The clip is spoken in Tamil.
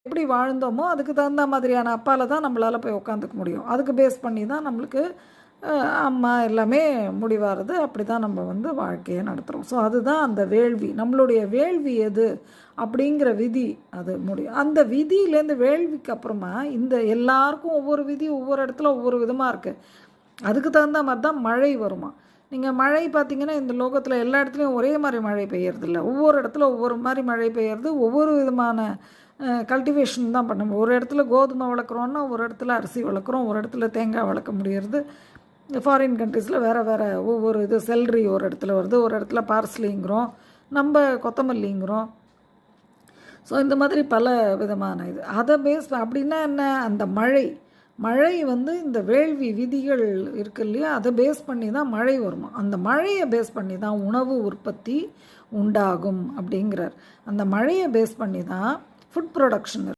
எப்படி வாழ்ந்தோமோ அதுக்கு தகுந்த மாதிரியான அப்பால தான் நம்மளால் போய் உட்காந்துக்க முடியும். அதுக்கு பேஸ் பண்ணி தான் நம்மளுக்கு அம்மா எல்லாமே முடிவாகிறது. அப்படி தான் நம்ம வந்து வாழ்க்கையை நடத்துகிறோம். ஸோ அதுதான் அந்த வேள்வி. நம்மளுடைய வேள்வி எது அப்படிங்கிற விதி அது முடியும். அந்த விதியிலேருந்து வேள்விக்கு அப்புறமா இந்த எல்லாருக்கும் ஒவ்வொரு விதி ஒவ்வொரு இடத்துல ஒவ்வொரு விதமாக இருக்குது. அதுக்கு தகுந்த மாதிரி தான் மழை வருமா. நீங்கள் மழை பார்த்திங்கன்னா இந்த லோகத்தில் எல்லா இடத்துலையும் ஒரே மாதிரி மழை பெய்யறதில்ல. ஒவ்வொரு இடத்துல ஒவ்வொரு மாதிரி மழை பெய்யறது. ஒவ்வொரு விதமான கல்டிவேஷன் தான் பண்ண. ஒரு இடத்துல கோதுமை வளர்க்குறோன்னா ஒரு இடத்துல அரிசி வளர்க்குறோம், ஒரு இடத்துல தேங்காய் வளர்க்க முடியறது. ஃபாரின் கண்ட்ரீஸில் வேறு ஒவ்வொரு இது செல்ரி ஒரு இடத்துல வருது, ஒரு இடத்துல பார்ஸ்லிங்கிறோம், நம்ம கொத்தமல்லிங்கிறோம். ஸோ இந்த மாதிரி பல விதமான இது அதை பேஸ் அப்படின்னா என்ன, அந்த மழை வந்து இந்த வேள்வி விதிகள் இருக்கு இல்லையா, அதை பேஸ் பண்ணி தான் மழை வருமா. அந்த மழையை பேஸ் பண்ணி தான் உணவு உற்பத்தி உண்டாகும் அப்படிங்கிறார். அந்த மழையை பேஸ் பண்ணி தான் ஃபுட் ப்ரொடக்ஷன்